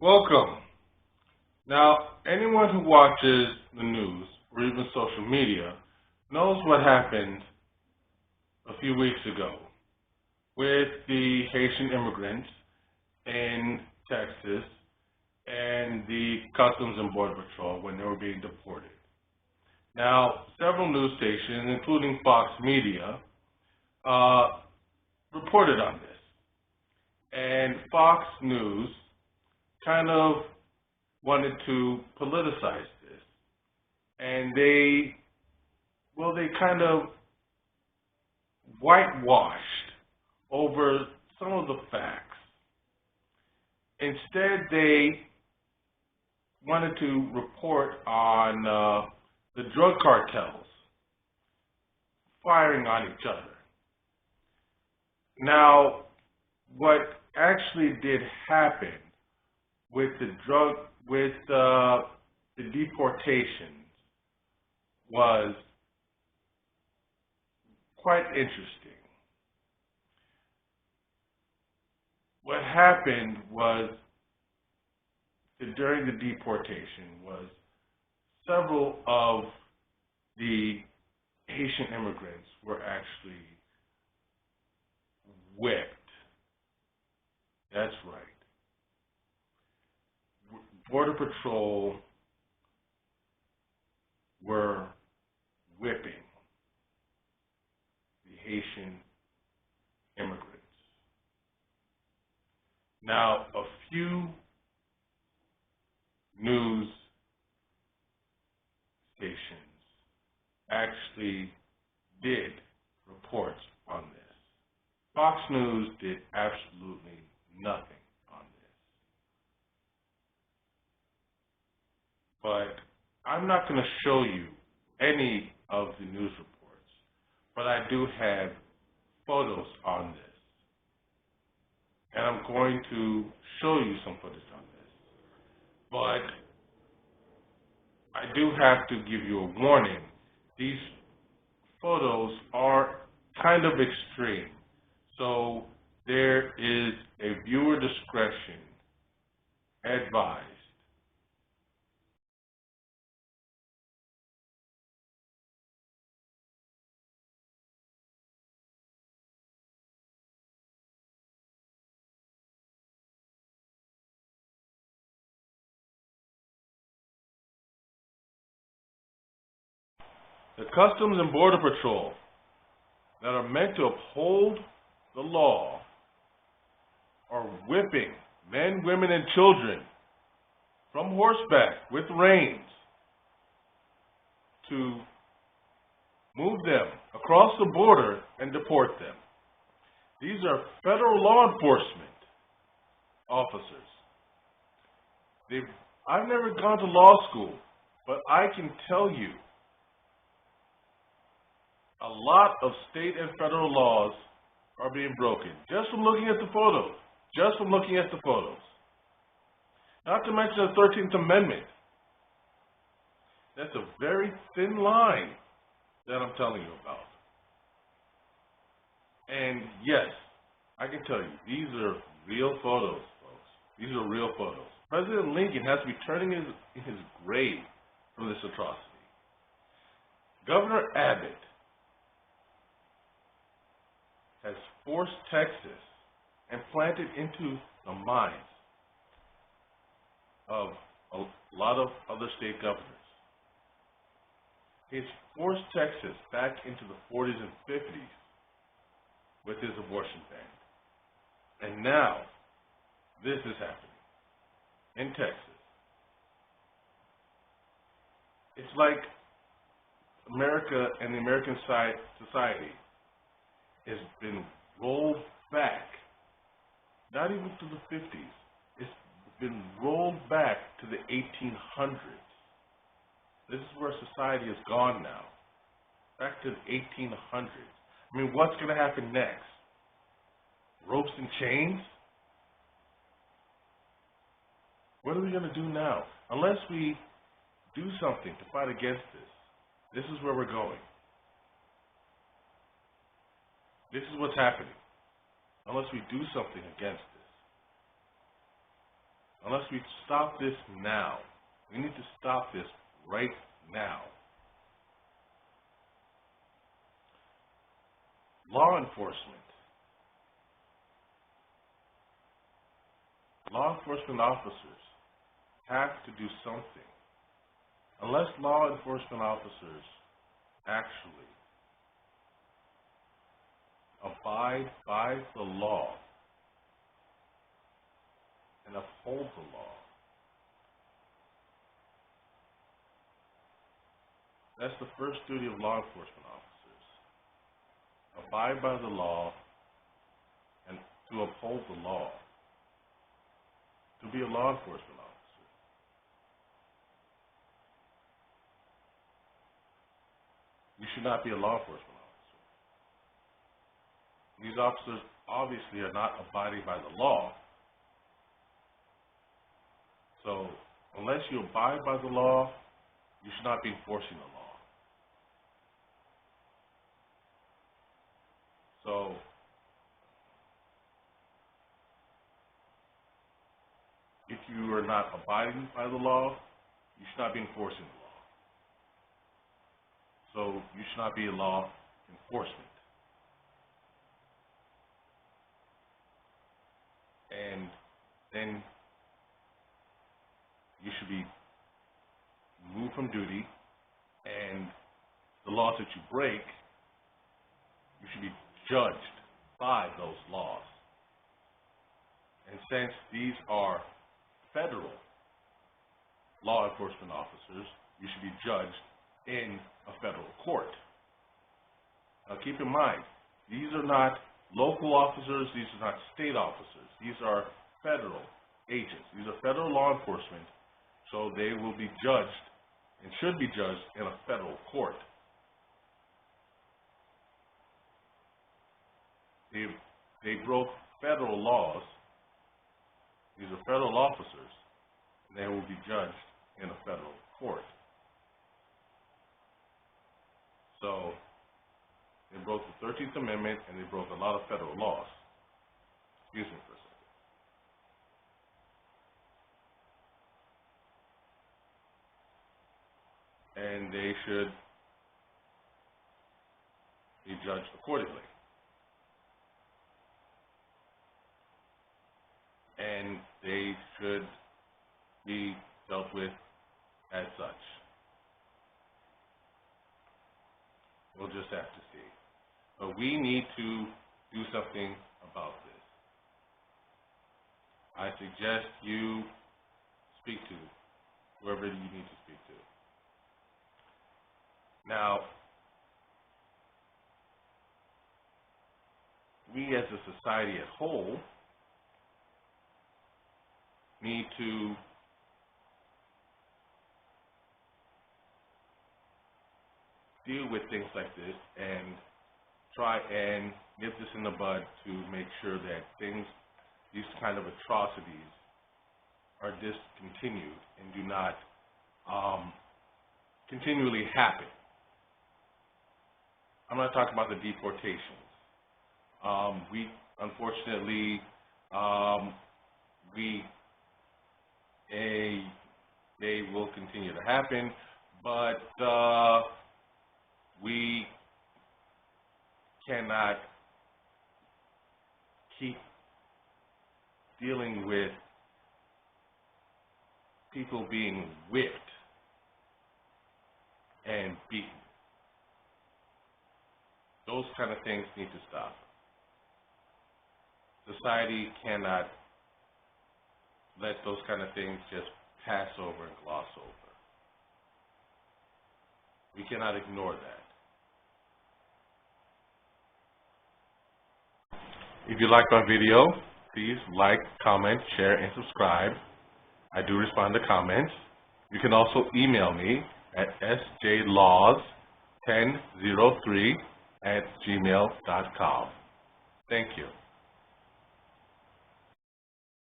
Welcome. Now, anyone who watches the news or even social media knows what happened a few weeks ago with the Haitian immigrants in Texas and the Customs and Border Patrol when they were being deported. Now, several news stations, including Fox Media, uh, reported on this. And Fox News kind of wanted to politicize this. And they kind of whitewashed over some of the facts. Instead, they wanted to report on the drug cartels firing on each other. Now, what actually did happen with the deportations was quite interesting. What happened was that during the deportation was several of the Haitian immigrants were actually whipped. That's right. Border Patrol were whipping the Haitian immigrants. Now, a few news stations actually did report on this. Fox News did absolutely nothing on this. But I'm not going to show you any of the news reports, but I do have photos on this. And I'm going to show you some footage on this. But I do have to give you a warning. These photos are kind of extreme. So there is a viewer discretion advised. The Customs and Border Patrol that are meant to uphold the law are whipping men, women, and children from horseback with reins to move them across the border and deport them. These are federal law enforcement officers. I've never gone to law school, but I can tell you a lot of state and federal laws are being broken just from looking at the photos. Just from looking at the photos. Not to mention the 13th Amendment. That's a very thin line that I'm telling you about. And yes, I can tell you, these are real photos, folks. These are real photos. President Lincoln has to be turning in his grave from this atrocity. Governor Abbott has forced Texas and planted into the minds of a lot of other state governors. He's forced Texas back into the 40s and 50s with his abortion ban. And now, this is happening in Texas. It's like America and the American society has been rolled back, not even to the 50s. It's been rolled back to the 1800s. This is where society has gone now, back to the 1800s. I mean, what's going to happen next? Ropes and chains? What are we going to do now? Unless we do something to fight against this is where we're going. This is what's happening. Unless we do something against this. unless we stop this now. We need to stop this right now. Law enforcement. Law enforcement officers have to do something. Unless law enforcement officers actually abide by the law and uphold the law, that's the first duty of law enforcement officers. Abide by the law and to uphold the law. To be a law enforcement officer. You should not be a law enforcement officer. These officers obviously are not abiding by the law. So, unless you abide by the law, you should not be enforcing the law. So, if you are not abiding by the law, you should not be enforcing the law. So, you should not be a law enforcement. And then you should be moved from duty, and the laws that you break, you should be judged by those laws. And since these are federal law enforcement officers, you should be judged in a federal court. Now keep in mind, these are not local officers, these are not state officers, these are federal agents. These are federal law enforcement, so they will be judged and should be judged in a federal court. They broke federal laws. These are federal officers, and they will be judged in a federal court. So, they broke the 13th Amendment, and they broke a lot of federal laws. Excuse me for a second. And they should be judged accordingly. And they should be dealt with as such. We'll just have to see. But we need to do something about this. I suggest you speak to whoever you need to speak to. Now, we as a society as a whole need to deal with things like this and try and nip this in the bud to make sure that these kind of atrocities are discontinued and do not continually happen. I'm not talking about the deportations. Unfortunately, they will continue to happen, but we cannot keep dealing with people being whipped and beaten. Those kind of things need to stop. Society cannot let those kind of things just pass over and gloss over. We cannot ignore that. If you like my video, please like, comment, share, and subscribe. I do respond to comments. You can also email me at sjlaws1003@gmail.com. Thank you.